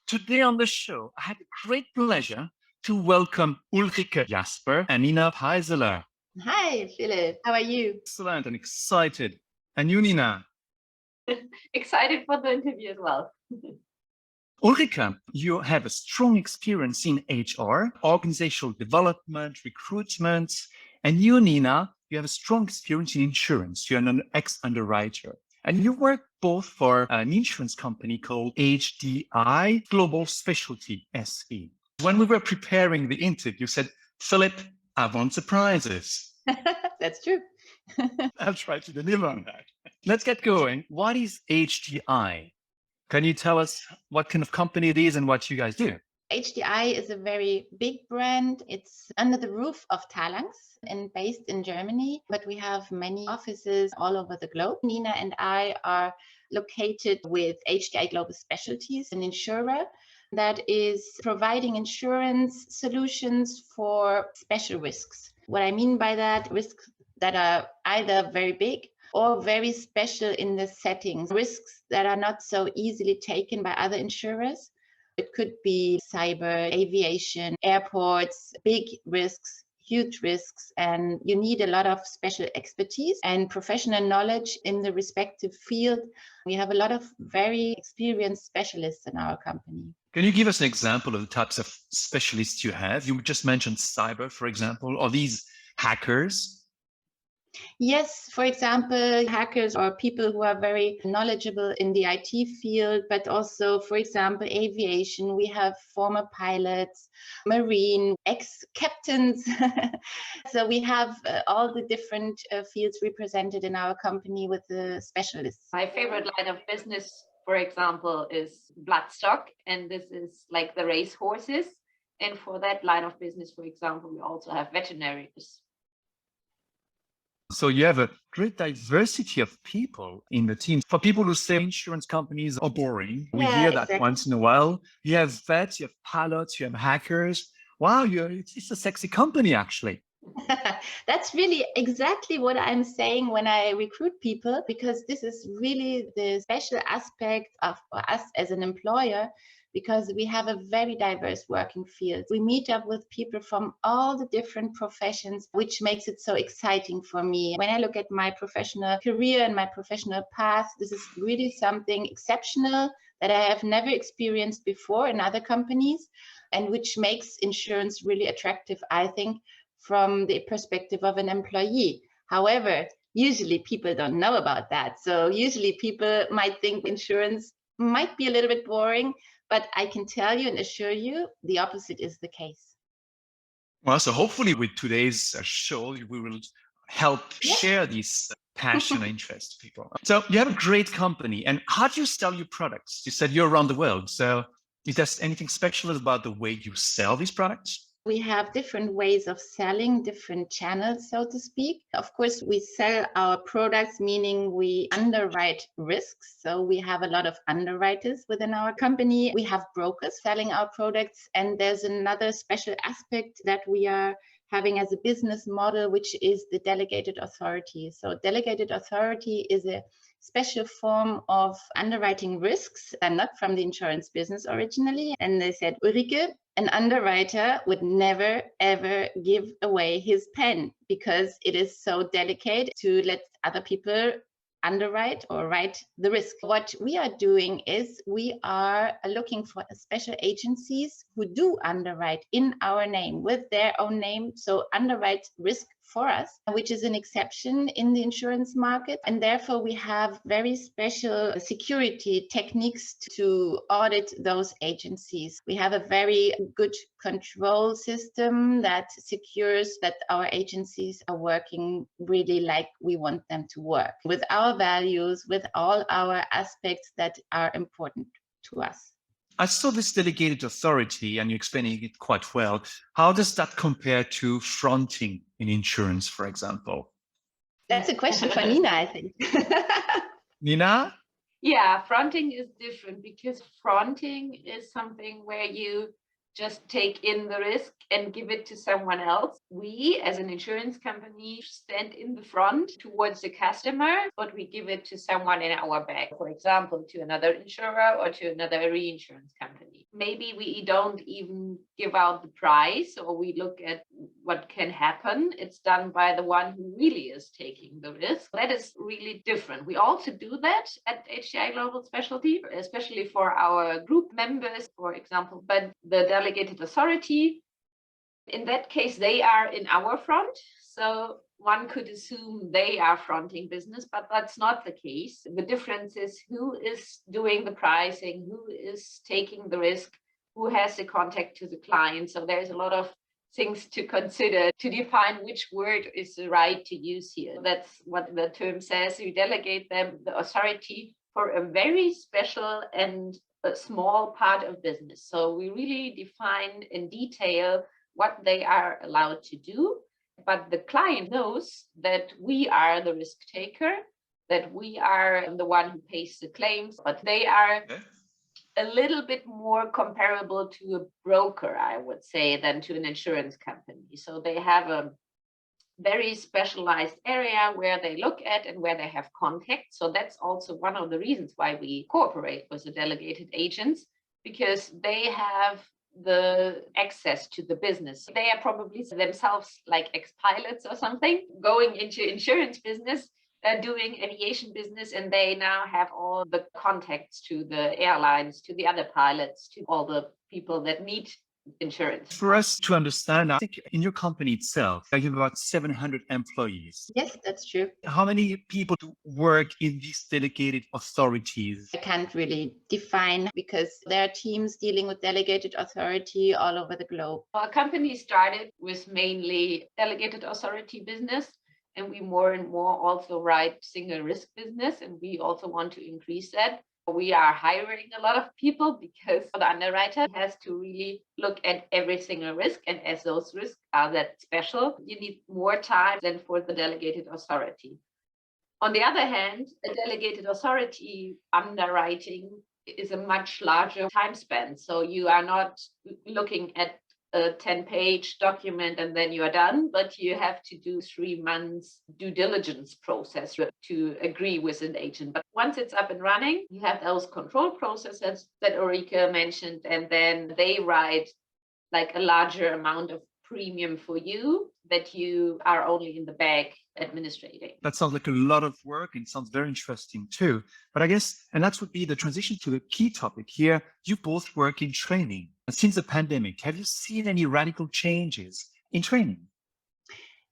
Today on the show, I had a great pleasure to welcome Ulrike Jasper and Nina Peiseler. Hi, Philippe. How are you? Excellent and excited. And you, Nina? Excited for the interview as well. Ulrike, you have a strong experience in HR, organizational development, recruitment. And you, Nina, you have a strong experience in insurance. You're an ex-underwriter. And you work both for an insurance company called HDI Global Specialty SE. When we were preparing the interview, you said, Philippe, I want surprises. That's true. I'll try to deliver on that. Let's get going. What is HDI? Can you tell us what kind of company it is and what you guys do? HDI is a very big brand. It's under the roof of Talanx and based in Germany, but we have many offices all over the globe. Nina and I are located with HDI Global Specialties, an insurer that is providing insurance solutions for special risks. What I mean by that, risks that are either very big or very special in the settings, risks that are not so easily taken by other insurers. It could be cyber, aviation, airports, big risks, huge risks, and you need a lot of special expertise and professional knowledge in the respective field. We have a lot of very experienced specialists in our company. Can you give us an example of the types of specialists you have? You just mentioned cyber, for example. Are these hackers? Yes, for example, hackers or people who are very knowledgeable in the IT field, but also, for example, aviation. We have former pilots, marine, ex-captains. So we have all the different fields represented in our company with the specialists. My favorite line of business, for example, is bloodstock, and this is like the race horses. And for that line of business, for example, we also have veterinaries. So you have a great diversity of people in the team. For people who say insurance companies are boring, we hear that exactly. once in a while. You have vets, you have pilots, you have hackers. Wow, it's a sexy company, actually. That's really exactly what I'm saying when I recruit people, because this is really the special aspect of us as an employer, because we have a very diverse working field. We meet up with people from all the different professions, which makes it so exciting for me. When I look at my professional career and my professional path, this is really something exceptional that I have never experienced before in other companies, and which makes insurance really attractive, I think, from the perspective of an employee. However, usually people don't know about that. So usually people might think insurance might be a little bit boring, but I can tell you and assure you the opposite is the case. Well, so hopefully with today's show, we will help share these passion and interest to people. So you have a great company. And how do you sell your products? You said you're around the world. So is there anything special about the way you sell these products? We have different ways of selling, different channels, so to speak. Of course, we sell our products, meaning we underwrite risks. So we have a lot of underwriters within our company. We have brokers selling our products. And there's another special aspect that we are having as a business model, which is the Delegated Authority. So Delegated Authority is a special form of underwriting risks. I'm not from the insurance business originally. And they said, Ulrike, an underwriter would never, ever give away his pen because it is so delicate to let other people underwrite or write the risk. What we are doing is we are looking for special agencies who do underwrite in our name with their own name. So underwrite risk for us, which is an exception in the insurance market. And therefore we have very special security techniques to audit those agencies. We have a very good control system that secures that our agencies are working really like we want them to work, with our values, with all our aspects that are important to us. I saw this delegated authority and you're explaining it quite well. How does that compare to fronting in insurance, for example? That's a question for Nina, I think. Nina? Yeah, fronting is different because fronting is something where you just take in the risk and give it to someone else. We, as an insurance company, stand in the front towards the customer, but we give it to someone in our bag, for example, to another insurer or to another reinsurance company. Maybe we don't even give out the price, or we look at what can happen. It's done by the one who really is taking the risk. That is really different. We also do that at HDI Global Specialty, especially for our group members, for example, but the Delegated Authority, in that case, they are in our front. So one could assume they are fronting business, but that's not the case. The difference is who is doing the pricing, who is taking the risk, who has the contact to the client. So there's a lot of things to consider to define which word is right to use here. That's what the term says. We delegate them the authority for a very special and a small part of business. So we really define in detail what they are allowed to do, but the client knows that we are the risk taker, that we are the one who pays the claims, but they are a little bit more comparable to a broker, I would say, than to an insurance company. So they have a very specialized area where they look at and where they have contact. So that's also one of the reasons why we cooperate with the delegated agents, because they have the access to the business. They are probably themselves like ex-pilots or something, going into insurance business, doing aviation business, and they now have all the contacts to the airlines, to the other pilots, to all the people that need insurance. For us to understand, I think in your company itself, you have about 700 employees. Yes, that's true. How many people work in these delegated authorities? I can't really define because there are teams dealing with delegated authority all over the globe. Our company started with mainly delegated authority business, and we more and more also write single risk business, and we also want to increase that. We are hiring a lot of people because the underwriter has to really look at every single risk. And as those risks are that special, you need more time than for the delegated authority. On the other hand, a delegated authority underwriting is a much larger time span. So you are not looking at a 10-page document and then you are done, but you have to do 3 months due diligence process to agree with an agent. But once it's up and running, you have those control processes that Ulrike mentioned, and then they write like a larger amount of premium for you that you are only in the bag administrating. That sounds like a lot of work and sounds very interesting too. But I guess, and that would be the transition to the key topic here. You both work in training. Since the pandemic, have you seen any radical changes in training?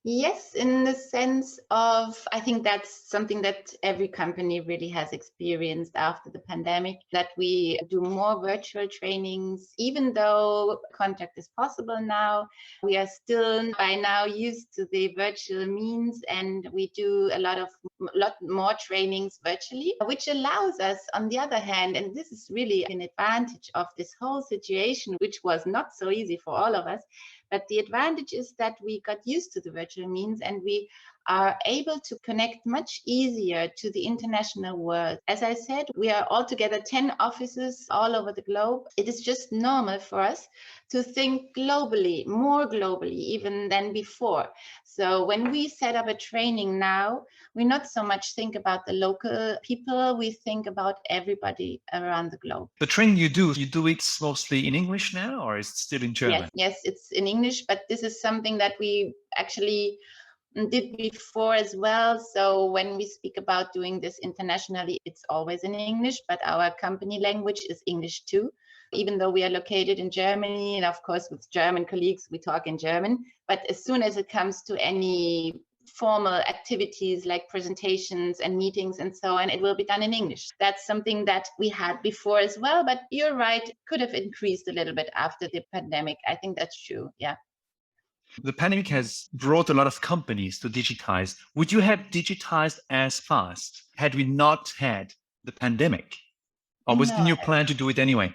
Yes, in the sense of, I think that's something that every company really has experienced after the pandemic, that we do more virtual trainings. Even though contact is possible now, we are still by now used to the virtual means, and we do a lot more trainings virtually, which allows us, on the other hand, and this is really an advantage of this whole situation, which was not so easy for all of us, but the advantage is that we got used to the virtual means and we are able to connect much easier to the international world. As I said, we are altogether 10 offices all over the globe. It is just normal for us to think globally, more globally even than before. So when we set up a training now, we not so much think about the local people, we think about everybody around the globe. The training you do it mostly in English now, or is it still in German? Yes, it's in English, but this is something that we actually did before as well. So when we speak about doing this internationally, it's always in English, but our company language is English too. Even though we are located in Germany, and of course with German colleagues, we talk in German. But as soon as it comes to any formal activities like presentations and meetings and so on, it will be done in English. That's something that we had before as well, but you're right, could have increased a little bit after the pandemic. I think that's true, yeah. The pandemic has brought a lot of companies to digitize. Would you have digitized as fast had we not had the pandemic? Or was it in your plan to do it anyway?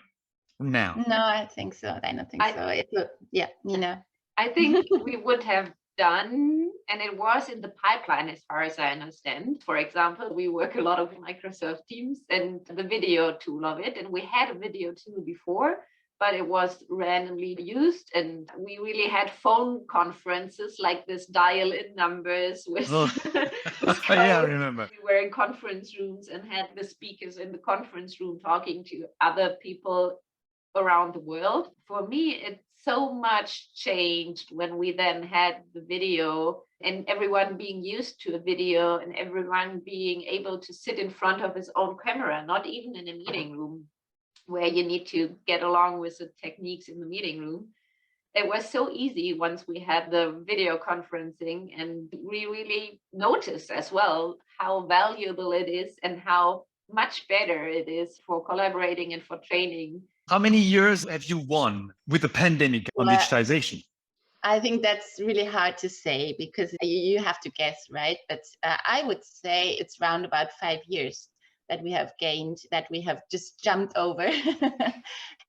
Now? No, I think so. I don't think so. Yeah, Nina. I think we would have done, and it was in the pipeline as far as I understand. For example, we work a lot with Microsoft Teams and the video tool of it, and we had a video tool before, but it was randomly used. And we really had phone conferences like this dial-in numbers with, Oh, with yeah, I code. remember. We were in conference rooms and had the speakers in the conference room talking to other people around the world. For me, it so much changed when we then had the video and everyone being used to a video and everyone being able to sit in front of his own camera, not even in a meeting room where you need to get along with the techniques in the meeting room. It was so easy once we had the video conferencing, and we really noticed as well how valuable it is and how much better it is for collaborating and for training. How many years have you won with the pandemic on Well, digitization? I think that's really hard to say because you have to guess, right? But I would say it's around about 5 years that we have gained, that we have just jumped over.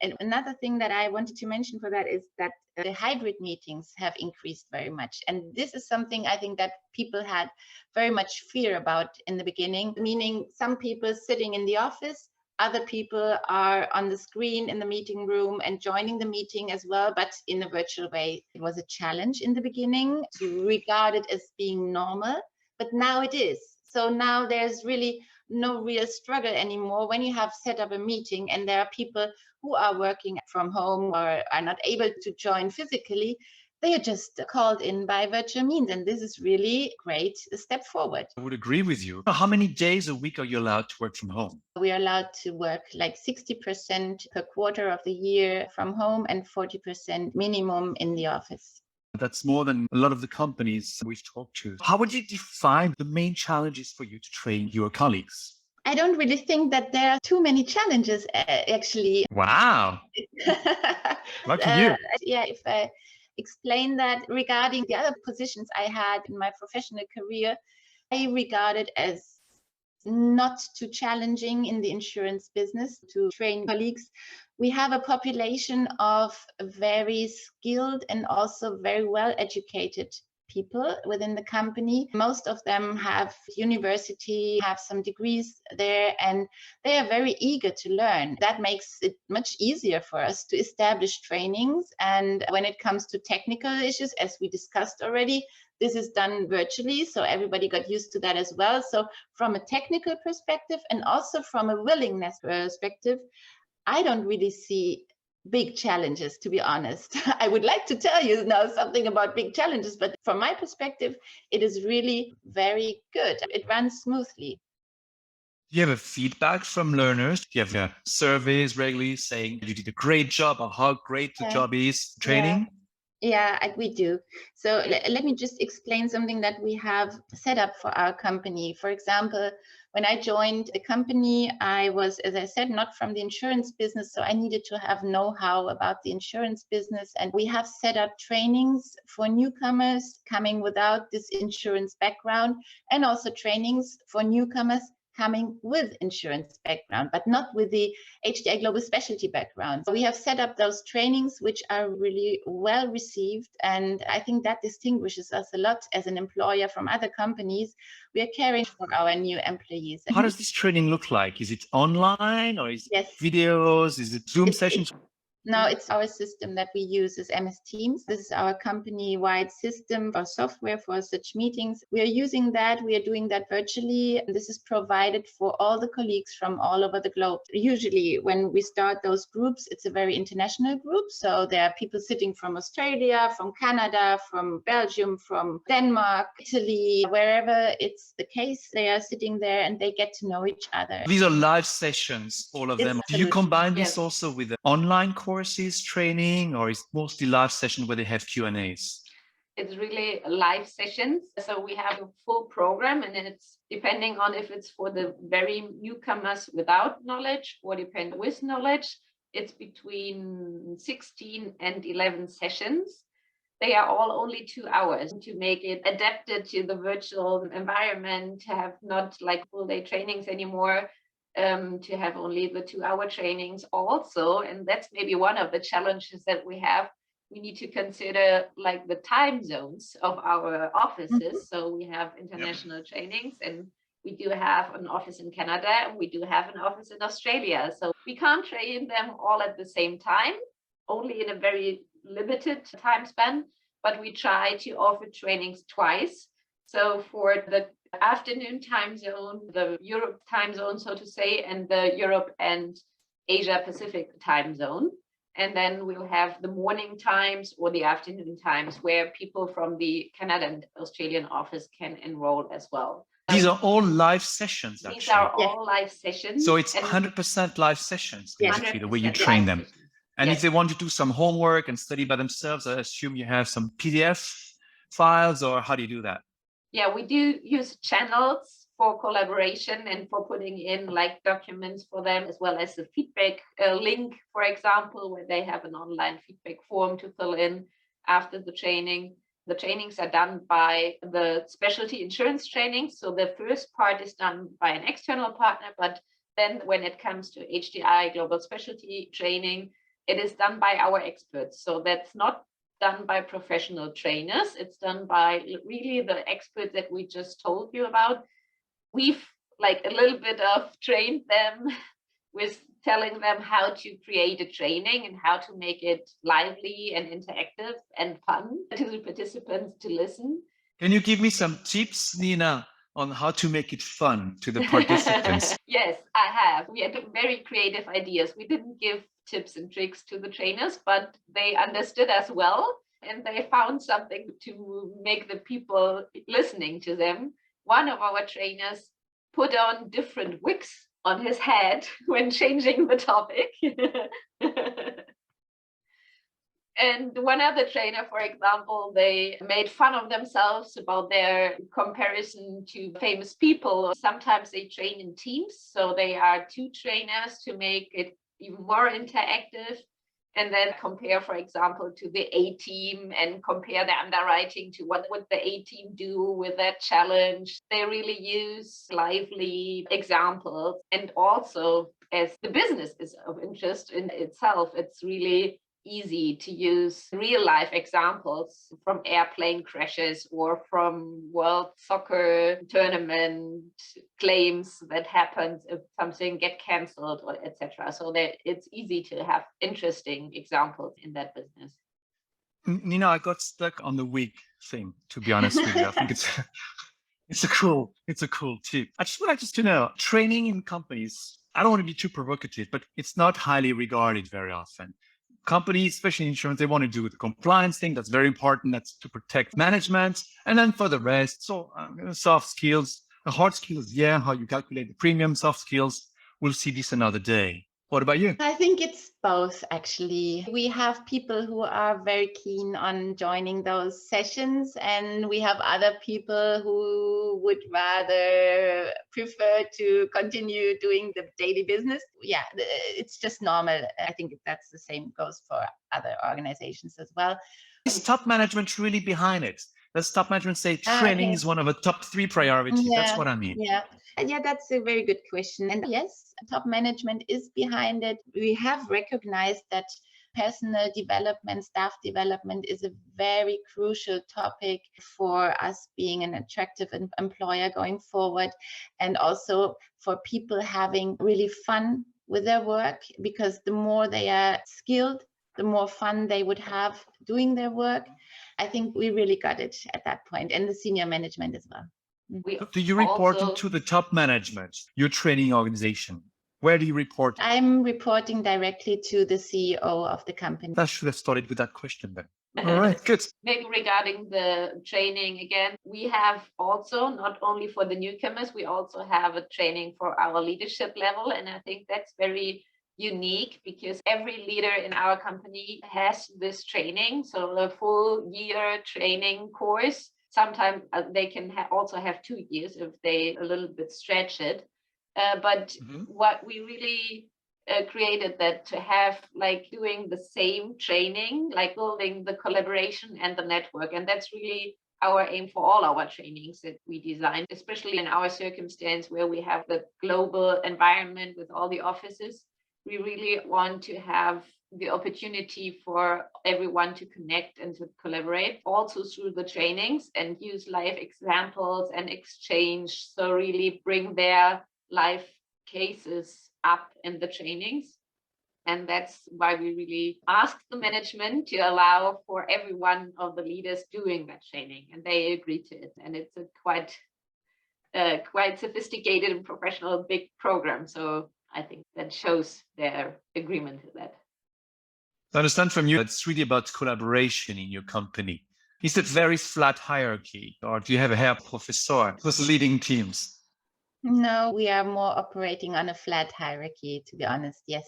And another thing that I wanted to mention for that is that the hybrid meetings have increased very much. And this is something I think that people had very much fear about in the beginning, meaning some people sitting in the office, other people are on the screen in the meeting room and joining the meeting as well, but in a virtual way. It was a challenge in the beginning to regard it as being normal, but now it is. So now there's really no real struggle anymore when you have set up a meeting and there are people who are working from home or are not able to join physically. They are just called in by virtual means. And this is really a great step forward. I would agree with you. How many days a week are you allowed to work from home? We are allowed to work like 60% per quarter of the year from home and 40% minimum in the office. That's more than a lot of the companies we've talked to. How would you define the main challenges for you to train your colleagues? I don't really think that there are too many challenges, actually. Wow. Lucky you. Yeah, if I explain that regarding the other positions I had in my professional career, I regard it as not too challenging in the insurance business to train colleagues. We have a population of very skilled and also very well educated people within the company. Most of them have university, have some degrees there, and they are very eager to learn. That makes it much easier for us to establish trainings. And when it comes to technical issues, as we discussed already, this is done virtually, so everybody got used to that as well. So from a technical perspective and also from a willingness perspective, I don't really see big challenges, to be honest. I would like to tell you now something about big challenges, but from my perspective, it is really very good. It runs smoothly. Do you have a feedback from learners? Do you have surveys regularly saying you did a great job or how great the job is training? Yeah, we do. So let me just explain something that we have set up for our company. For example, when I joined the company, I was, as I said, not from the insurance business, so I needed to have know-how about the insurance business. And we have set up trainings for newcomers coming without this insurance background, and also trainings for newcomers coming with insurance background, but not with the HDI Global Specialty background. So we have set up those trainings, which are really well received. And I think that distinguishes us a lot as an employer from other companies. We are caring for our new employees. How does this training look like? Is it online or is it videos? Is it Zoom sessions? No, it's our system that we use is MS Teams. This is our company-wide system for software for such meetings. We are using that. We are doing that virtually. This is provided for all the colleagues from all over the globe. Usually when we start those groups, it's a very international group. So there are people sitting from Australia, from Canada, from Belgium, from Denmark, Italy, wherever it's the case, they are sitting there and they get to know each other. These are live sessions, all of them. Do you combine this also with the online courses, training, or is it mostly live session where they have Q&As? It's really live sessions. So we have a full program, and it's depending on if it's for the very newcomers without knowledge or depend with knowledge. It's between 16 and 11 sessions. They are all only 2 hours to make it adapted to the virtual environment, to have not like full day trainings anymore. To have only the 2-hour trainings also. And that's maybe one of the challenges that we have. We need to consider like the time zones of our offices. So we have international trainings, and we do have an office in Canada, and we do have an office in Australia. So we can't train them all at the same time. only in a very limited time span, but we try to offer trainings twice. So for the afternoon time zone, the Europe time zone, so to say, and the Europe and Asia Pacific time zone. And then we'll have the morning times or the afternoon times where people from the Canada and Australian office can enroll as well. These are all live sessions, These actually. are all live sessions. So it's 100% live sessions, basically, the way you 100% train live them. sessions. And Yes. if they want to do some homework and study by themselves, I assume you have some PDF files, or how do you do that? Yeah, we do use channels for collaboration and for putting in like documents for them, as well as the feedback link, for example, where they have an online feedback form to fill in after the training. The trainings are done by the specialty insurance training. So the first part is done by an external partner, but then when it comes to HDI Global Specialty training, it is done by our experts. So that's not done by professional trainers. It's done by really the experts that we just told you about. We've like a little bit of trained them with telling them how to create a training and how to make it lively and interactive and fun to the participants to listen. Can you give me some tips, Nina, on how to make it fun to the participants? Yes, I have. We had very creative ideas. We didn't give tips and tricks to the trainers, but they understood as well. And they found something to make the people listening to them. One of our trainers put on different wigs on his head when changing the topic. And one other trainer, for example, they made fun of themselves about their comparison to famous people. Sometimes they train in teams, so they are two trainers to make it even more interactive, and then compare, for example, to the A team and compare the underwriting to what would the A team do with that challenge. They really use lively examples. And also, as the business is of interest in itself, it's really easy to use real life examples from airplane crashes or from World Soccer tournament claims that happens if something get cancelled or etc. So that it's easy to have interesting examples in that business. Nina, I got stuck on the wig thing, to be honest with you. I think it's a cool tip. I just would like to know, training in companies, I don't want to be too provocative, but it's not highly regarded very often. Companies, especially insurance, they want to do the compliance thing. That's very important. That's to protect management. And then for the rest, so soft skills, the hard skills, yeah, how you calculate the premium, soft skills, we'll see this another day. What about you? I think it's both, actually. We have people who are very keen on joining those sessions, and we have other people who would rather prefer to continue doing the daily business. Yeah, it's just normal. I think that's the same goes for other organizations as well. Is top management really behind it? Does top management say training is one of the top 3 priorities? Yeah, That's what I mean. Yeah, that's a very good question. And yes, top management is behind it. We have recognized that personal development, staff development is a very crucial topic for us being an attractive employer going forward, and also for people having really fun with their work, because the more they are skilled, the more fun they would have doing their work. I think we really got it at that point, and the senior management as well. Do you report into the top management, your training organization? Where do you report? I'm reporting directly to the CEO of the company. I should have started with that question then. All right, good. Maybe regarding the training again, we have also, not only for the newcomers, we also have a training for our leadership level. And I think that's very unique because every leader in our company has this training. So a full year training course. Sometimes they can also have 2 years if they a little bit stretch it. But what we really created that to have like doing the same training, like building the collaboration and the network. And that's really our aim for all our trainings that we design, especially in our circumstance where we have the global environment with all the offices. We really want to have the opportunity for everyone to connect and to collaborate also through the trainings and use live examples and exchange. So really bring their live cases up in the trainings. And that's why we really asked the management to allow for every one of the leaders doing that training. And they agreed to it. And it's a quite sophisticated and professional big program. So I think that shows their agreement to that. I understand from you, it's really about collaboration in your company. Is it very flat hierarchy, or do you have a Herr Professor who's leading teams? No, we are more operating on a flat hierarchy, to be honest. Yes.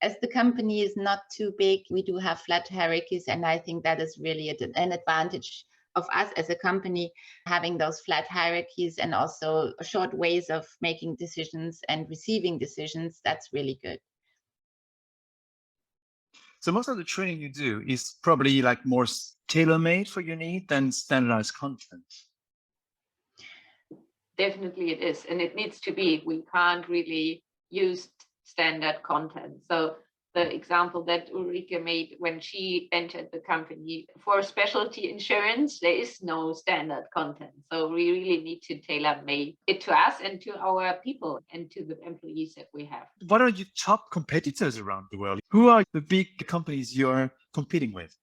As the company is not too big, we do have flat hierarchies. And I think that is really an advantage of us as a company, having those flat hierarchies and also short ways of making decisions and receiving decisions. That's really good. So most of the training you do is probably like more tailor-made for your need than standardized content. Definitely it is. And it needs to be. We can't really use standard content. So the example that Ulrike made when she entered the company, for specialty insurance, there is no standard content. So we really need to tailor-make it to us and to our people and to the employees that we have. What are your top competitors around the world? Who are the big companies you're competing with?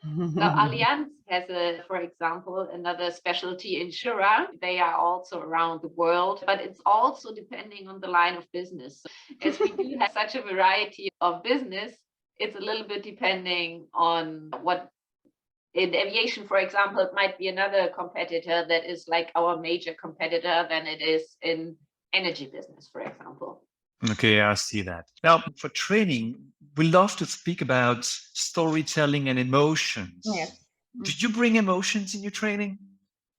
So Allianz has, for example, another specialty insurer. They are also around the world, but it's also depending on the line of business. As we do have such a variety of business, it's a little bit depending on what. In aviation, for example, it might be another competitor that is like our major competitor than it is in energy business, for example. Okay, I see that. Now, for training, we love to speak about storytelling and emotions. Yes. Did you bring emotions in your training?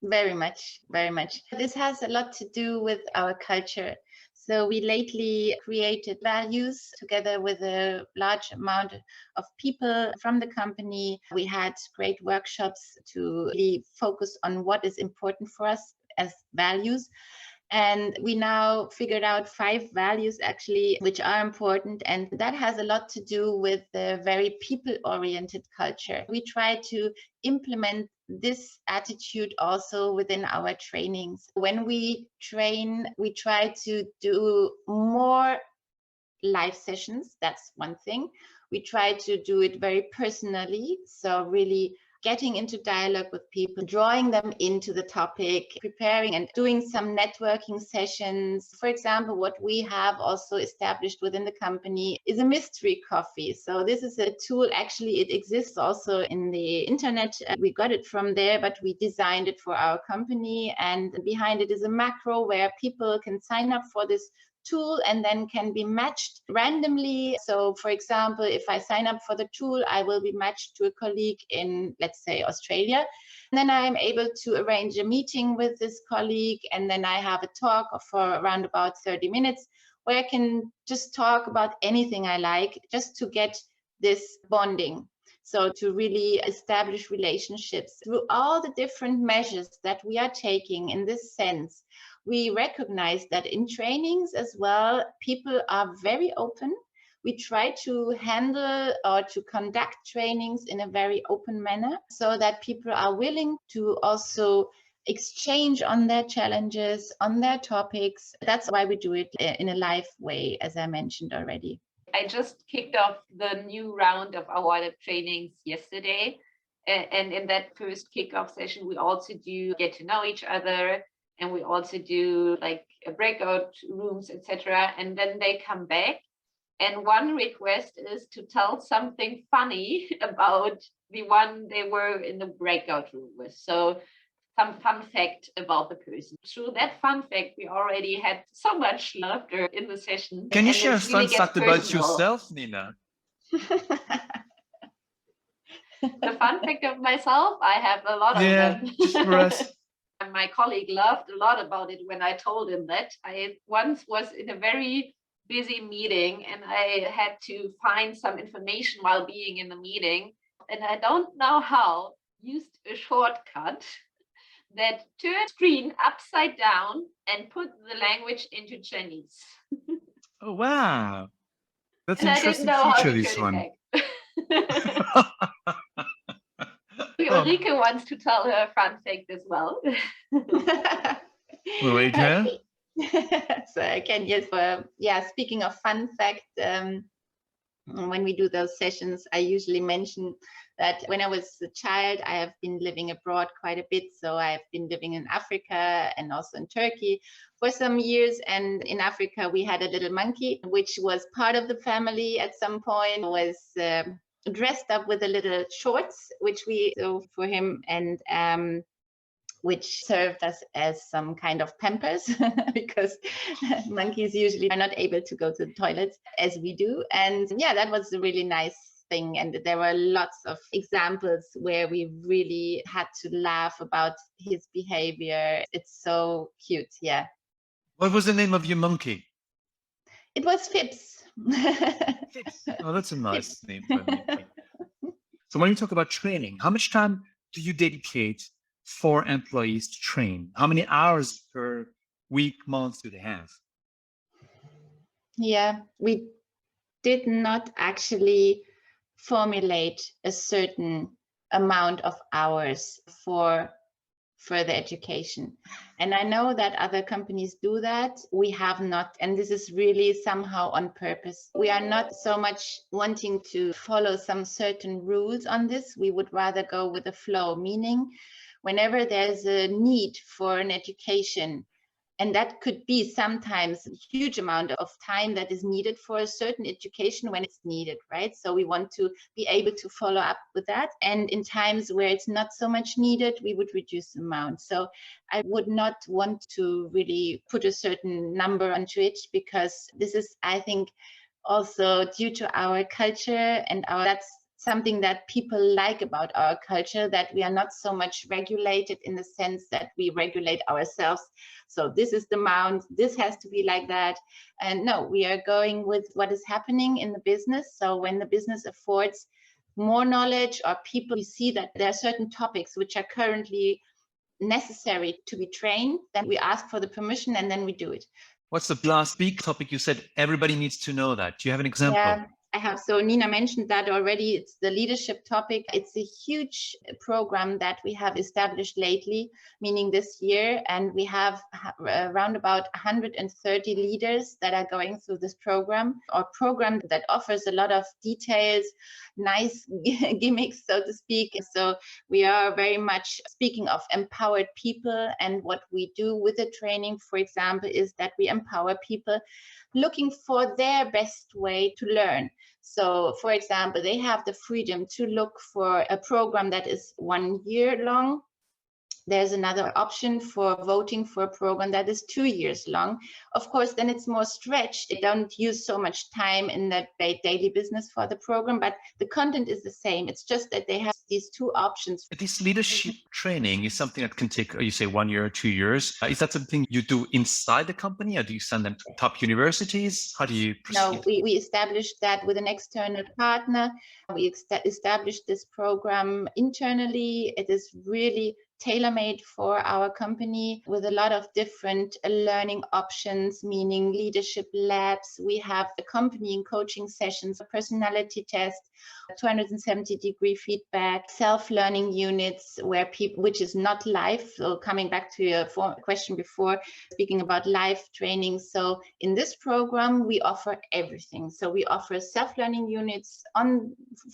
Very much, very much. This has a lot to do with our culture. So we lately created values together with a large amount of people from the company. We had great workshops to really focus on what is important for us as values. And we now figured out 5 values actually, which are important. And that has a lot to do with the very people-oriented culture. We try to implement this attitude also within our trainings. When we train, we try to do more live sessions. That's one thing. We try to do it very personally. So really getting into dialogue with people, drawing them into the topic, preparing and doing some networking sessions. For example, what we have also established within the company is a mystery coffee. So this is a tool, actually it exists also in the internet. We got it from there, but we designed it for our company. And behind it is a macro where people can sign up for this tool and then can be matched randomly. So for example, if I sign up for the tool, I will be matched to a colleague in, let's say, Australia. And then I'm able to arrange a meeting with this colleague. And then I have a talk for around about 30 minutes where I can just talk about anything I like, just to get this bonding. So to really establish relationships through all the different measures that we are taking in this sense. We recognize that in trainings as well, people are very open. We try to handle or to conduct trainings in a very open manner so that people are willing to also exchange on their challenges, on their topics. That's why we do it in a live way, as I mentioned already. I just kicked off the new round of our trainings yesterday. And in that first kickoff session, we also do get to know each other. And we also do like breakout rooms, etc. And then they come back. And one request is to tell something funny about the one they were in the breakout room with. So some fun fact about the person. Through that fun fact, we already had so much laughter in the session. Can you share a fun fact about yourself, Nina? The fun fact of myself, I have a lot of them. Just for us. And my colleague laughed a lot about it when I told him that. I once was in a very busy meeting and I had to find some information while being in the meeting. And I don't know how, used a shortcut that turned screen upside down and put the language into Chinese. Oh, wow. That's an interesting feature, this one. Ulrike wants to tell her fun fact as well. Ulrike? So again, yes, speaking of fun fact, When we do those sessions, I usually mention that when I was a child, I have been living abroad quite a bit. So I've been living in Africa and also in Turkey for some years. And in Africa, we had a little monkey, which was part of the family at some point, was dressed up with a little shorts, which we do for him, and which served us as some kind of pampers because monkeys usually are not able to go to the toilet as we do. And yeah, that was a really nice thing. And there were lots of examples where we really had to laugh about his behavior. It's so cute. Yeah. What was the name of your monkey? It was Phipps. Phipps. Oh, that's a nice name for a monkey. So when you talk about training, how much time do you dedicate for employees to train? How many hours per week, month do they have? Yeah, we did not actually formulate a certain amount of hours for further education. And I know that other companies do that. We have not, and this is really somehow on purpose. We are not so much wanting to follow some certain rules on this. We would rather go with the flow, meaning whenever there's a need for an education, and that could be sometimes a huge amount of time that is needed for a certain education when it's needed, right? So we want to be able to follow up with that. And in times where it's not so much needed, we would reduce the amount. So I would not want to really put a certain number onto it, because this is, I think, also due to our culture and that's something that people like about our culture, that we are not so much regulated in the sense that we regulate ourselves. So this is the amount, this has to be like that. And no, we are going with what is happening in the business. So when the business affords more knowledge, or people see that there are certain topics which are currently necessary to be trained, then we ask for the permission and then we do it. What's the last big topic you said everybody needs to know that? Do you have an example? Yeah, I have. So Nina mentioned that already. It's the leadership topic. It's a huge program that we have established lately, meaning this year. And we have around about 130 leaders that are going through this program, or program that offers a lot of details, nice gimmicks, so to speak. So we are very much speaking of empowered people. And what we do with the training, for example, is that we empower people looking for their best way to learn. So, for example, they have the freedom to look for a program that is 1 year long. There's another option for voting for a program that is 2 years long. Of course, then it's more stretched. They don't use so much time in the daily business for the program, but the content is the same. It's just that they have these two options. This leadership training is something that can take, you say, 1 year or 2 years. Is that something you do inside the company, or do you send them to top universities? How do you proceed? No, we established that with an external partner. We established this program internally. It is really tailor-made for our company with a lot of different learning options, meaning leadership labs. We have accompanying coaching sessions, a personality test, 270-degree feedback, self-learning units where people, which is not live. So coming back to your question before, speaking about live training. So in this program, we offer everything. So we offer self-learning units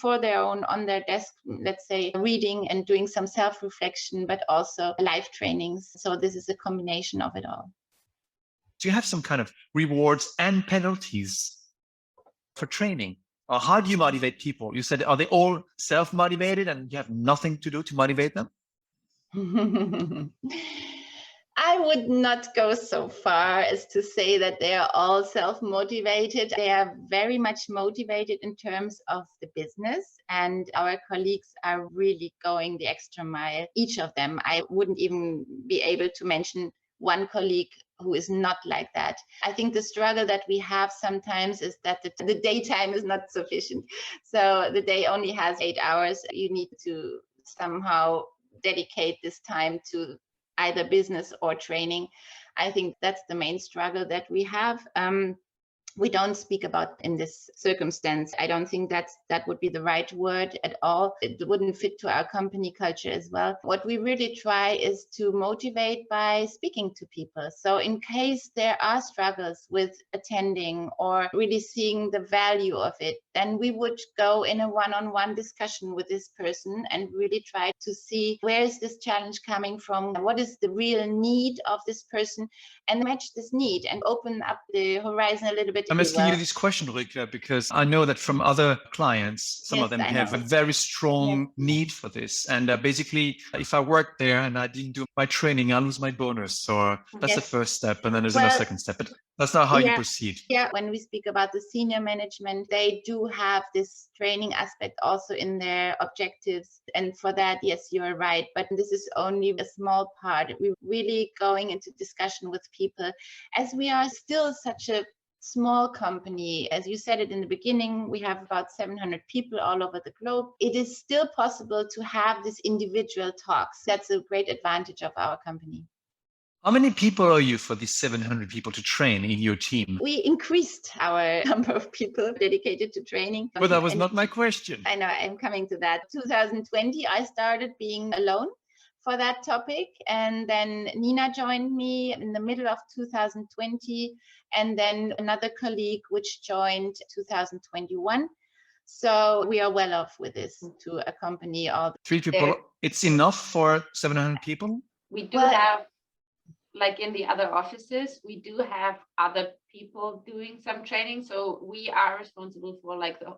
for their own, on their desk, let's say, reading and doing some self-reflection, but also live trainings. So this is a combination of it all. Do you have some kind of rewards and penalties for training? Or how do you motivate people? You said, are they all self-motivated and you have nothing to do to motivate them? I would not go so far as to say that they are all self-motivated. They are very much motivated in terms of the business, and our colleagues are really going the extra mile, each of them. I wouldn't even be able to mention one colleague who is not like that. I think the struggle that we have sometimes is that the daytime is not sufficient. So the day only has 8 hours. You need to somehow dedicate this time to either business or training. I think that's the main struggle that we have. We don't speak about in this circumstance. I don't think that would be the right word at all. It wouldn't fit to our company culture as well. What we really try is to motivate by speaking to people. So in case there are struggles with attending or really seeing the value of it, then we would go in a one-on-one discussion with this person and really try to see where is this challenge coming from, what is the real need of this person, and match this need and open up the horizon a little bit. I'm asking you this question, Ulrike, because I know that from other clients, some of them have a very strong need for this. And basically, if I work there and I didn't do my training, I lose my bonus. So that's the first step. And then there's a second step. But that's not how you proceed. Yeah, when we speak about the senior management, they do have this training aspect also in their objectives. And for that, yes, you're right. But this is only a small part. We're really going into discussion with people, as we are still such a small company. As you said it in the beginning, we have about 700 people all over the globe. It is still possible to have these individual talks. That's a great advantage of our company. How many people are you for these 700 people to train in your team? We increased our number of people dedicated to training. But that was not my question. I know, I'm coming to that. 2020, I started being alone for that topic. And then Nina joined me in the middle of 2020. And then another colleague, which joined 2021. So we are well off with this to accompany all the 3 people. It's enough for 700 people? We do have, like in the other offices, we do have other people doing some training. So we are responsible for like the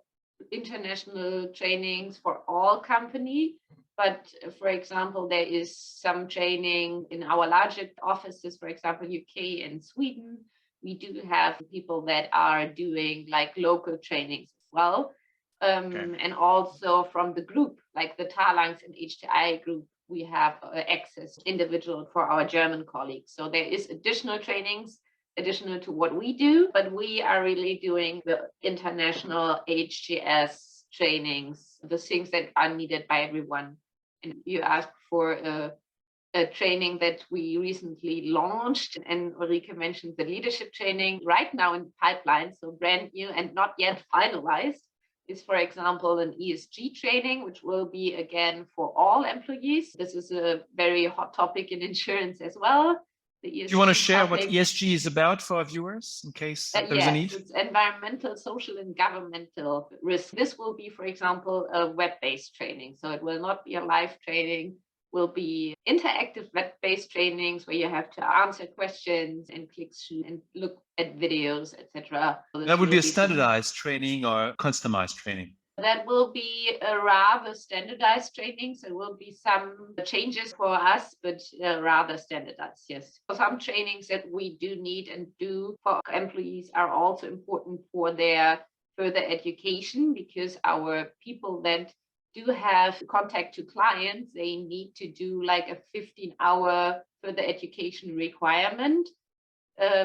international trainings for all company. But for example, there is some training in our larger offices, for example, UK and Sweden. We do have people that are doing like local trainings as well. And also from the group, like the Talangs and HDI group, we have access individual for our German colleagues. So there is additional trainings, additional to what we do, but we are really doing the international HGS trainings, the things that are needed by everyone. And you asked for a training that we recently launched, and Ulrike mentioned the leadership training right now in the pipeline, so brand new and not yet finalized. Is, for example, an ESG training, which will be again for all employees. This is a very hot topic in insurance as well. The ESG Do you want to share what ESG is about for our viewers in case there's a need? It's environmental, social, and governmental risk. This will be, for example, a web-based training. So it will not be a live training. Will be interactive web-based trainings where you have to answer questions and click through and look at videos, etc. That would be a standardized training or customized training? That will be a rather standardized training. So there will be some changes for us, but rather standardized, yes. Some trainings that we do need and do for employees are also important for their further education, because our people that do have contact to clients, they need to do like a 15-hour further education requirement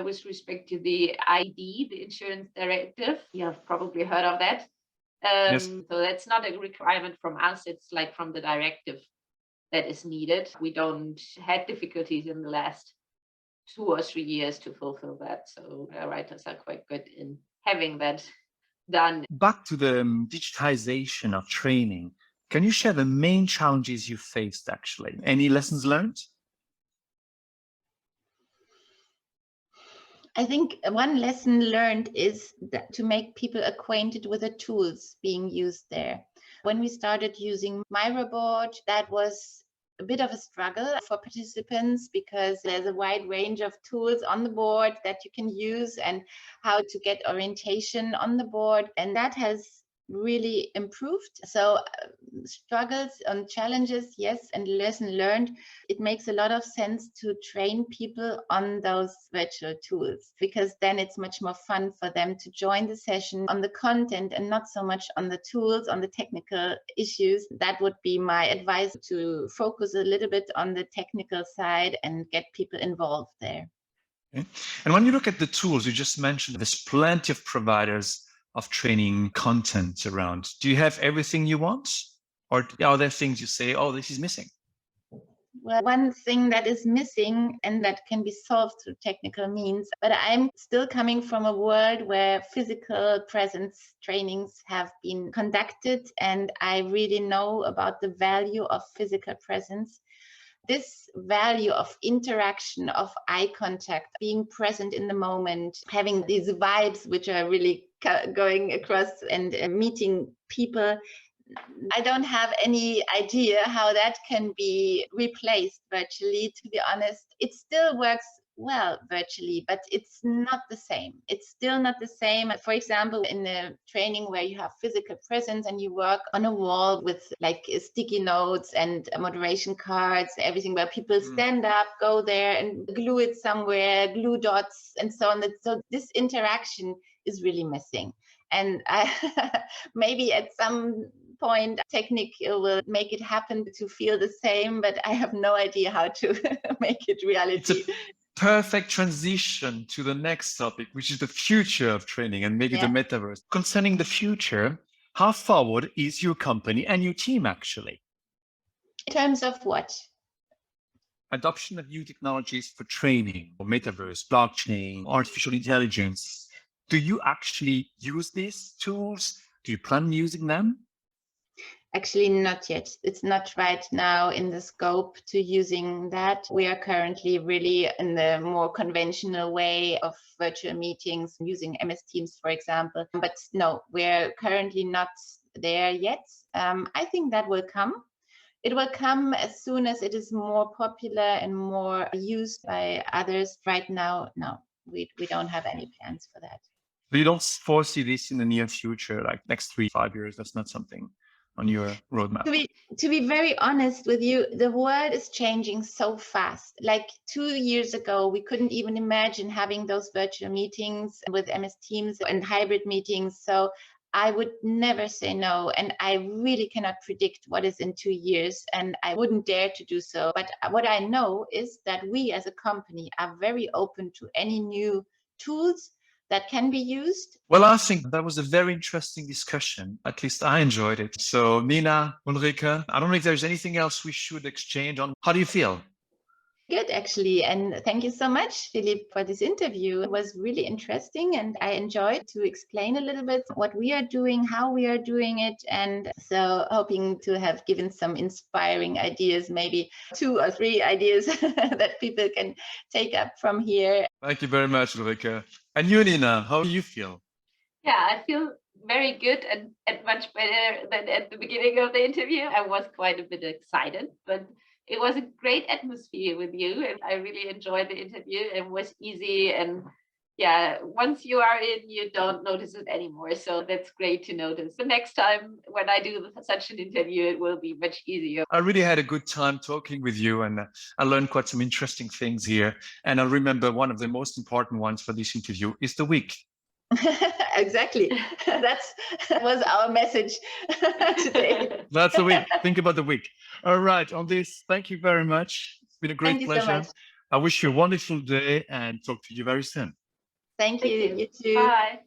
with respect to the ID, the insurance directive. You have probably heard of that. Yes. So that's not a requirement from us, it's like from the directive that is needed. We don't had difficulties in the last 2 or 3 years to fulfill that. So writers are quite good in having that done. Back to the digitization of training. Can you share the main challenges you faced actually? Any lessons learned? I think one lesson learned is that to make people acquainted with the tools being used there. When we started using MyRobot, that was a bit of a struggle for participants because there's a wide range of tools on the board that you can use and how to get orientation on the board. And that has really improved. So struggles and challenges, yes, and lesson learned. It makes a lot of sense to train people on those virtual tools, because then it's much more fun for them to join the session on the content and not so much on the tools, on the technical issues. That would be my advice, to focus a little bit on the technical side and get people involved there. Okay. And when you look at the tools you just mentioned, there's plenty of providers of training content around. Do you have everything you want? Or are there things you say, oh, this is missing? Well, one thing that is missing, and that can be solved through technical means, but I'm still coming from a world where physical presence trainings have been conducted, and I really know about the value of physical presence. this value of interaction, of eye contact, being present in the moment, having these vibes which are really going across and meeting people, I don't have any idea how that can be replaced virtually, to be honest. It still works well virtually, but it's not the same. It's still not the same. For example, in a training where you have physical presence and you work on a wall with like sticky notes and moderation cards, everything where people stand up, go there and glue it somewhere, glue dots and so on. So this interaction is really missing. And maybe at some point, technique will make it happen to feel the same, but I have no idea how to make it reality. It's a perfect transition to the next topic, which is the future of training and maybe the metaverse. Concerning the future, how forward is your company and your team actually? In terms of what? Adoption of new technologies for training, or metaverse, blockchain, artificial intelligence. Do you actually use these tools? Do you plan on using them? Actually, not yet. It's not right now in the scope to using that. We are currently really in the more conventional way of virtual meetings, using MS Teams, for example. But no, we're currently not there yet. I think that will come. It will come as soon as it is more popular and more used by others. Right now, no, we don't have any plans for that. You don't foresee this in the near future, like next 3-5 years? That's not something on your roadmap? To be very honest with you, the world is changing so fast. Like 2 years ago, we couldn't even imagine having those virtual meetings with MS Teams and hybrid meetings. So I would never say no. And I really cannot predict what is in 2 years, and I wouldn't dare to do so. But what I know is that we as a company are very open to any new tools that can be used. Well, I think that was a very interesting discussion. At least I enjoyed it. So Nina, Ulrike, I don't know if there's anything else we should exchange on. How do you feel? Good, actually. And thank you so much, Philippe, for this interview. It was really interesting, and I enjoyed to explain a little bit what we are doing, how we are doing it. And so hoping to have given some inspiring ideas, maybe 2 or 3 ideas that people can take up from here. Thank you very much, Ulrike. And you, Nina, how do you feel? Yeah, I feel very good and much better than at the beginning of the interview. I was quite a bit excited, but it was a great atmosphere with you, and I really enjoyed the interview. It was easy, and yeah, once you are in, you don't notice it anymore. So that's great to notice. The next time when I do such an interview, it will be much easier. I really had a good time talking with you, and I learned quite some interesting things here. And I remember one of the most important ones for this interview is the week. Exactly. That was our message today. That's the week. Think about the week. All right. On this, thank you very much. It's been a great pleasure. So much. I wish you a wonderful day and talk to you very soon. Thank you. You too. Bye.